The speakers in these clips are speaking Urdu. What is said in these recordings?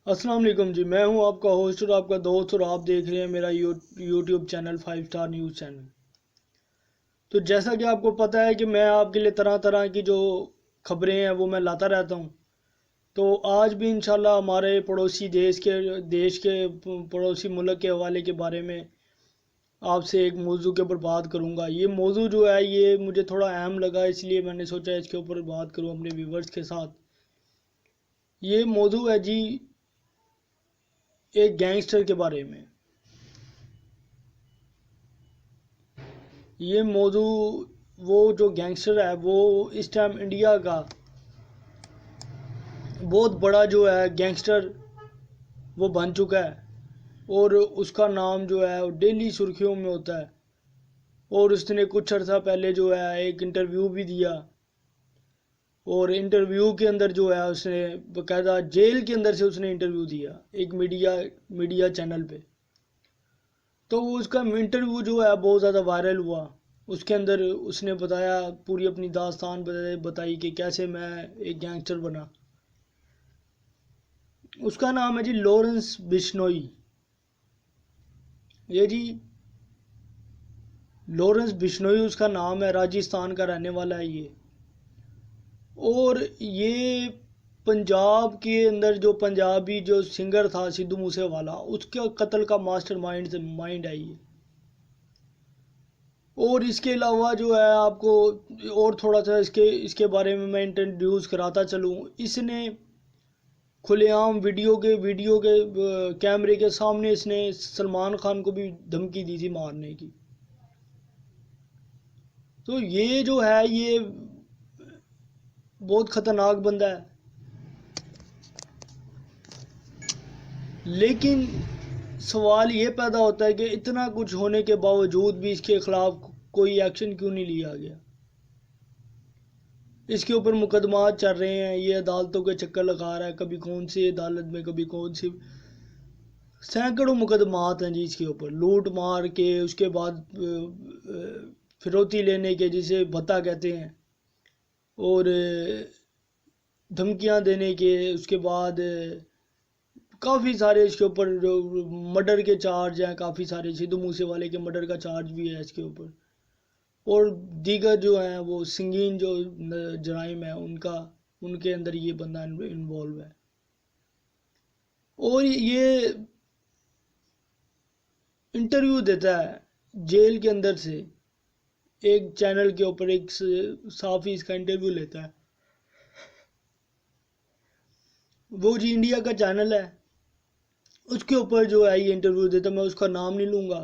السلام علیکم جی، میں ہوں آپ کا ہوسٹ اور آپ کا دوست، اور آپ دیکھ رہے ہیں میرا YouTube channel 5 star news channel. تو جیسا کہ آپ کو پتہ ہے کہ میں آپ کے لیے طرح طرح کی جو خبریں ہیں وہ میں لاتا رہتا ہوں۔ تو آج بھی انشاءاللہ ہمارے پڑوسی دیش کے پڑوسی ملک کے حوالے کے بارے میں آپ سے ایک موضوع کے اوپر بات کروں گا۔ یہ موضوع جو ہے یہ مجھے تھوڑا اہم لگا، اس لیے میں نے سوچا اس کے اوپر بات کروں اپنے ویورز کے ساتھ۔ یہ موضوع ہے جی ایک گینگسٹر کے بارے میں۔ یہ موضوع وہ جو گینگسٹر ہے وہ اس ٹائم انڈیا کا بہت بڑا جو ہے گینگسٹر وہ بن چکا ہے، اور اس کا نام جو ہے وہ ڈیلی سرخیوں میں ہوتا ہے۔ اور اس نے کچھ عرصہ پہلے جو ہے ایک انٹرویو بھی دیا، اور انٹرویو کے اندر جو ہے اس نے باقاعدہ جیل کے اندر سے اس نے انٹرویو دیا ایک میڈیا چینل پہ۔ تو اس کا انٹرویو جو ہے بہت زیادہ وائرل ہوا۔ اس کے اندر اس نے بتایا، پوری اپنی داستان بتائی کہ کیسے میں ایک گینگسٹر بنا۔ اس کا نام ہے جی لارنس بشنوئی۔ یہ جی لارنس بشنوئی اس کا نام ہے، راجستھان کا رہنے والا ہے یہ۔ اور یہ پنجاب کے اندر جو پنجابی جو سنگر تھا سدھو موسے والا، اس کے قتل کا ماسٹر مائنڈ ہے یہ۔ اور اس کے علاوہ جو ہے آپ کو اور تھوڑا سا اس کے بارے میں انٹروڈیوس کراتا چلوں۔ اس نے کھلے عام ویڈیو کے کیمرے کے سامنے اس نے سلمان خان کو بھی دھمکی دی تھی مارنے کی۔ تو یہ جو ہے یہ بہت خطرناک بندہ ہے، لیکن سوال یہ پیدا ہوتا ہے کہ اتنا کچھ ہونے کے باوجود بھی اس کے خلاف کوئی ایکشن کیوں نہیں لیا گیا۔ اس کے اوپر مقدمات چل رہے ہیں، یہ عدالتوں کے چکر لگا رہا ہے، کبھی کون سی عدالت میں کبھی کون سی، سینکڑوں مقدمات ہیں جی اس کے اوپر، لوٹ مار کے، اس کے بعد فروتی لینے کے جسے بھتہ کہتے ہیں، اور دھمکیاں دینے کے، اس کے بعد کافی سارے اس کے اوپر جو مرڈر کے چارج ہیں، کافی سارے سدھو موسے والے کے مرڈر کا چارج بھی ہے اس کے اوپر، اور دیگر جو ہیں وہ سنگین جو جرائم ہیں ان کے اندر یہ بندہ انوالو ہے۔ اور یہ انٹرویو دیتا ہے جیل کے اندر سے، ایک چینل کے اوپر ایک صحافی اس کا انٹرویو لیتا ہے۔ وہ جی انڈیا کا چینل ہے، اس کے اوپر جو ہے یہ انٹرویو دیتا ہے، میں اس کا نام نہیں لوں گا،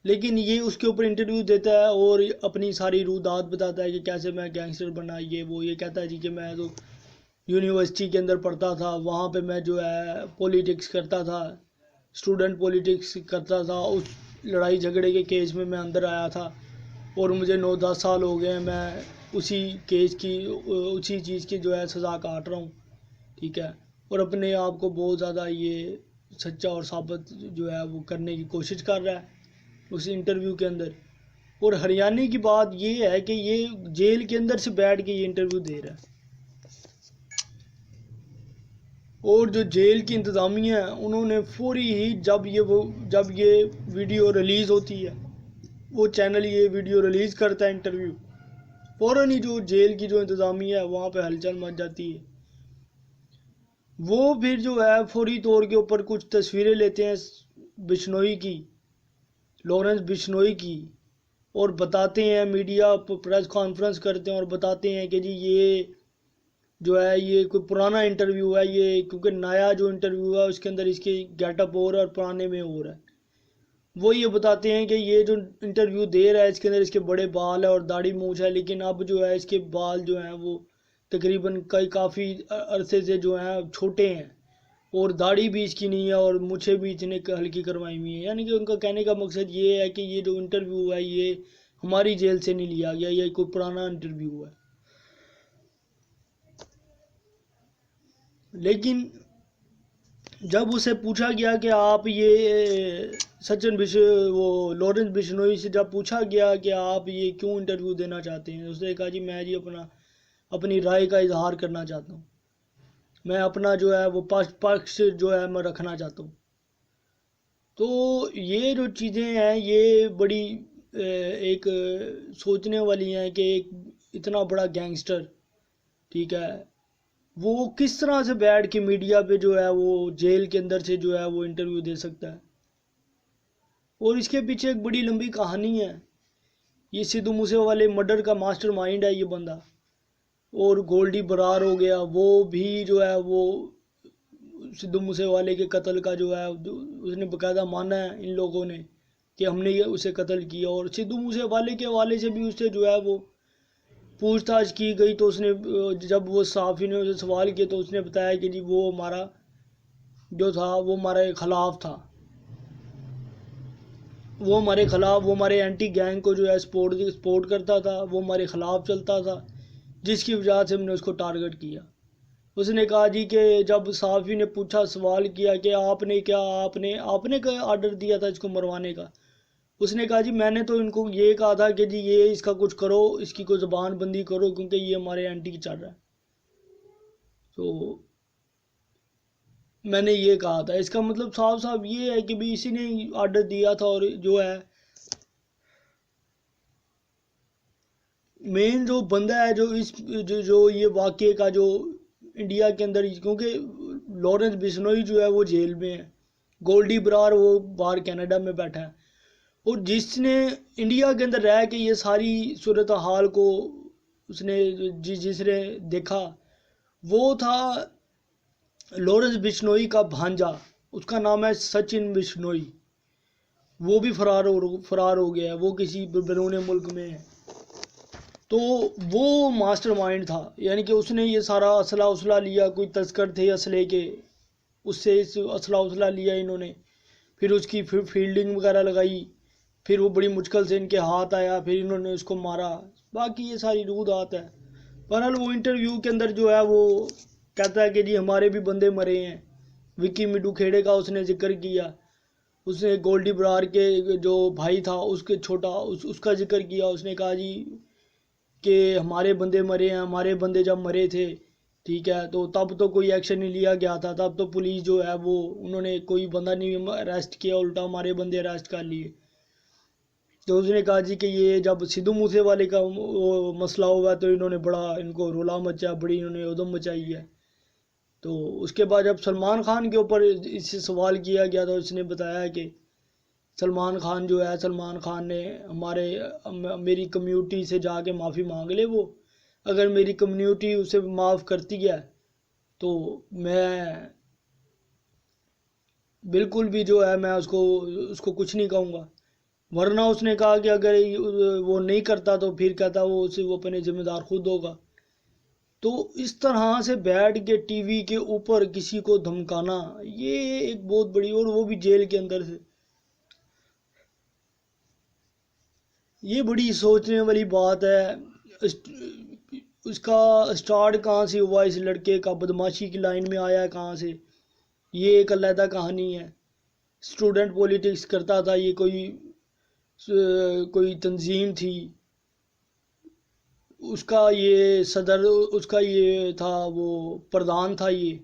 لیکن یہ اس کے اوپر انٹرویو دیتا ہے اور اپنی ساری رودات بتاتا ہے کہ کیسے میں گینگسٹر بنا، یہ کہتا ہے جی کہ میں تو یونیورسٹی کے اندر پڑھتا تھا، وہاں پہ میں جو ہے پولیٹکس کرتا تھا، اسٹوڈنٹ پولیٹکس کرتا تھا، اس لڑائی جھگڑے کے کیس میں اندر آیا تھا، اور مجھے 9-10 سال ہو گئے ہیں، میں اسی چیز کی جو ہے سزا کاٹ رہا ہوں، ٹھیک ہے۔ اور اپنے آپ کو بہت زیادہ یہ سچا اور ثابت جو ہے وہ کرنے کی کوشش کر رہا ہے اس انٹرویو کے اندر۔ اور ہریانے کی بات یہ ہے کہ یہ جیل کے اندر سے بیٹھ کے یہ انٹرویو دے رہا ہے، اور جو جیل کی انتظامیہ ہے انہوں نے فوری ہی جب یہ ویڈیو ریلیز ہوتی ہے، وہ چینل یہ ویڈیو ریلیز کرتا ہے انٹرویو، فوراً ہی جو جیل کی جو انتظامیہ ہے وہاں پہ ہلچل مچ جاتی ہے۔ وہ پھر جو ہے فوری طور کے اوپر کچھ تصویریں لیتے ہیں بشنوئی کی، لارنس بشنوئی کی، اور بتاتے ہیں، میڈیا پریس کانفرنس کرتے ہیں اور بتاتے ہیں کہ جی یہ جو ہے یہ کوئی پرانا انٹرویو ہے، یہ کیونکہ نیا جو انٹرویو ہے اس کے اندر اس کی گیٹ اپ اور پرانے میں اور ہے۔ وہ یہ بتاتے ہیں کہ یہ جو انٹرویو دے رہا ہے اس کے اندر اس کے بڑے بال ہے اور داڑھی مونچھ ہے، لیکن اب جو ہے اس کے بال جو ہیں وہ تقریباً کافی عرصے سے جو ہیں چھوٹے ہیں، اور داڑھی بھی اس کی نہیں ہے، اور مونچھیں بھی اتنے ہلکی کروائی ہوئی ہیں۔ یعنی کہ ان کا کہنے کا مقصد یہ ہے کہ یہ جو انٹرویو ہے یہ ہماری جیل سے نہیں لیا گیا، یہ کوئی پرانا انٹرویو ہے۔ لیکن جب اسے پوچھا گیا کہ آپ یہ لارنس بشنوئی سے جب پوچھا گیا کہ آپ یہ کیوں انٹرویو دینا چاہتے ہیں، اس نے کہا جی میں اپنی رائے کا اظہار کرنا چاہتا ہوں۔ میں اپنا جو ہے وہ پکش جو ہے میں رکھنا چاہتا ہوں. تو یہ جو چیزیں ہیں یہ بڑی ایک سوچنے والی ہیں کہ ایک اتنا بڑا گینگسٹر، ٹھیک ہے، وہ کس طرح سے بیٹھ کے میڈیا پہ جو ہے وہ جیل کے اندر سے جو ہے وہ انٹرویو دے سکتا ہے. اور اس کے پیچھے ایک بڑی لمبی کہانی ہے. یہ سدھو موسے والے مرڈر کا ماسٹر مائنڈ ہے یہ بندہ. اور گولڈی برار ہو گیا، وہ بھی جو ہے وہ سدھو موسے والے کے قتل کا جو ہے اس نے باقاعدہ مانا ہے ان لوگوں نے کہ ہم نے یہ اسے قتل کیا. اور سدھو موسے والے کے حوالے سے بھی اس سے جو ہے وہ پوچھ تاچھ کی گئی. تو اس نے جب وہ صحافی نے اسے سوال کیا تو اس نے بتایا کہ جی وہ ہمارا جو تھا وہ ہمارے خلاف تھا، وہ ہمارے اینٹی گینگ کو جو ہے سپورٹ کرتا تھا، وہ ہمارے خلاف چلتا تھا، جس کی وجہ سے ہم نے اس کو ٹارگٹ کیا. اس نے کہا جی کہ جب صحافی نے پوچھا سوال کیا کہ آپ نے آرڈر دیا تھا اس کو مروانے کا، اس نے کہا جی میں نے تو ان کو یہ کہا تھا کہ جی یہ اس کا کچھ کرو، اس کی کوئی زبان بندی کرو کیونکہ یہ ہمارے اینٹی چل رہا ہے. تو میں نے یہ کہا تھا. اس کا مطلب صاف صاف یہ ہے کہ بھی اسی نے آرڈر دیا تھا. اور جو ہے مین جو بندہ ہے جو یہ واقعے کا جو انڈیا کے اندر، کیونکہ لارنس بشنوئی جو ہے وہ جیل میں ہے، گولڈی برار وہ باہر کینیڈا میں بیٹھا ہے. اور جس نے انڈیا کے اندر رہ کے یہ ساری صورتحال کو جس نے دیکھا وہ تھا لارنس بشنوئی کا بھانجا. اس کا نام ہے سچن بشنوئی. وہ بھی فرار ہو گیا ہے، وہ کسی بیرون ملک میں ہے. تو وہ ماسٹر مائنڈ تھا، یعنی کہ اس نے یہ سارا اسلحہ لیا، کوئی تذکر تھے اسلحے کے، اس سے اسلحہ لیا انہوں نے، پھر اس کی فیلڈنگ وغیرہ لگائی، پھر وہ بڑی مشکل سے ان کے ہاتھ آیا، پھر انہوں نے اس کو مارا. باقی یہ ساری رودات ہے. بہرحال وہ انٹرویو کے اندر جو ہے وہ کہتا ہے کہ جی ہمارے بھی بندے مرے ہیں. وکی مڈو کھیڑے کا اس نے ذکر کیا، اس نے گولڈی برار کے جو بھائی تھا اس کے چھوٹا اس کا ذکر کیا. اس نے کہا جی کہ ہمارے بندے مرے ہیں، ہمارے بندے جب مرے تھے، ٹھیک ہے، تو تب تو کوئی ایکشن نہیں لیا گیا تھا، تب تو پولیس جو ہے وہ انہوں نے کوئی بندہ نہیں اریسٹ کیا، الٹا ہمارے بندے اریسٹ کر لیے. تو اس نے کہا جی کہ یہ جب سدھو موسے والے کا مسئلہ ہوا تو انہوں نے بڑا ان کو رولا مچا، بڑی انہوں نے ادھم مچائی ہے. تو اس کے بعد جب سلمان خان کے اوپر اس سے سوال کیا گیا تو اس نے بتایا کہ سلمان خان جو ہے، سلمان خان نے میری کمیونٹی سے جا کے معافی مانگ لے. وہ اگر میری کمیونٹی اسے معاف کرتی ہے تو میں بالکل بھی جو ہے میں اس کو کچھ نہیں کہوں گا. ورنہ اس نے کہا کہ اگر وہ نہیں کرتا تو پھر کہتا وہ اپنے ذمہ دار خود ہوگا. تو اس طرح سے بیٹھ کے ٹی وی کے اوپر کسی کو دھمکانا، یہ ایک بہت بڑی، اور وہ بھی جیل کے اندر سے، یہ بڑی سوچنے والی بات ہے. اس کا سٹارٹ کہاں سے ہوا، اس لڑکے کا بدماشی کی لائن میں آیا ہے کہاں سے، یہ ایک علیحدہ کہانی ہے. اسٹوڈنٹ پولیٹکس کرتا تھا، یہ کوئی تنظیم تھی، اس کا یہ صدر، اس کا یہ تھا، وہ پردھان تھا یہ،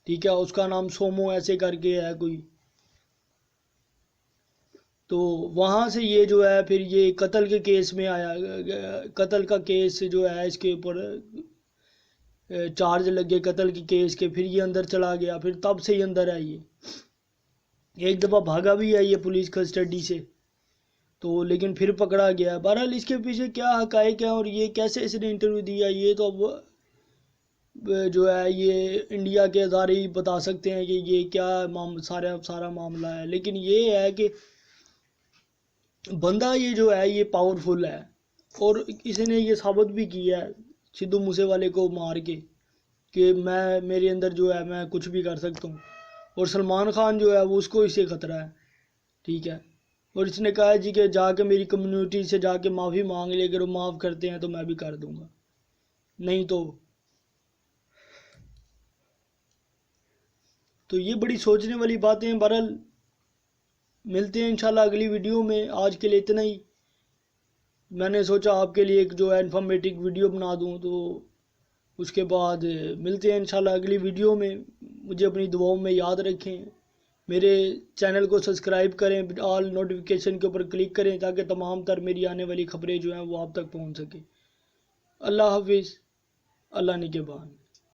ٹھیک ہے، اس کا نام سومو ایسے کر کے ہے کوئی. تو وہاں سے یہ جو ہے پھر یہ قتل کے کیس میں آیا، قتل کا کیس جو ہے اس کے اوپر چارج لگے قتل کے کیس کے، پھر یہ اندر چلا گیا، پھر تب سے یہ اندر ہے. یہ ایک دفعہ بھاگا بھی ہے یہ پولیس کسٹڈی سے، تو لیکن پھر پکڑا گیا. بہرحال اس کے پیچھے کیا حقائق ہیں اور یہ کیسے اس نے انٹرویو دیا، یہ تو اب جو ہے یہ انڈیا کے ادارے ہی بتا سکتے ہیں کہ یہ کیا سارا معاملہ ہے. لیکن یہ ہے کہ بندہ یہ جو ہے یہ پاورفل ہے، اور اس نے یہ ثابت بھی کیا ہے سدھو موسے والے کو مار کے کہ میرے اندر جو ہے میں کچھ بھی کر سکتا ہوں. اور سلمان خان جو ہے وہ اس کو اس سے خطرہ ہے، ٹھیک ہے. اور اس نے کہا ہے جی کہ جا کے میری کمیونٹی سے جا کے معافی مانگ لے، اگر وہ معاف کرتے ہیں تو میں بھی کر دوں گا، نہیں تو یہ بڑی سوچنے والی باتیں ہیں. بہرحال ملتے ہیں انشاءاللہ اگلی ویڈیو میں. آج کے لیے اتنا ہی. میں نے سوچا آپ کے لیے ایک جو ہے انفارمیٹک ویڈیو بنا دوں. تو اس کے بعد ملتے ہیں انشاءاللہ اگلی ویڈیو میں. مجھے اپنی دعاؤں میں یاد رکھیں. میرے چینل کو سبسکرائب کریں، آل نوٹیفیکیشن کے اوپر کلک کریں تاکہ تمام تر میری آنے والی خبریں جو ہیں وہ آپ تک پہنچ سکیں. اللہ حافظ. اللہ نگہبان.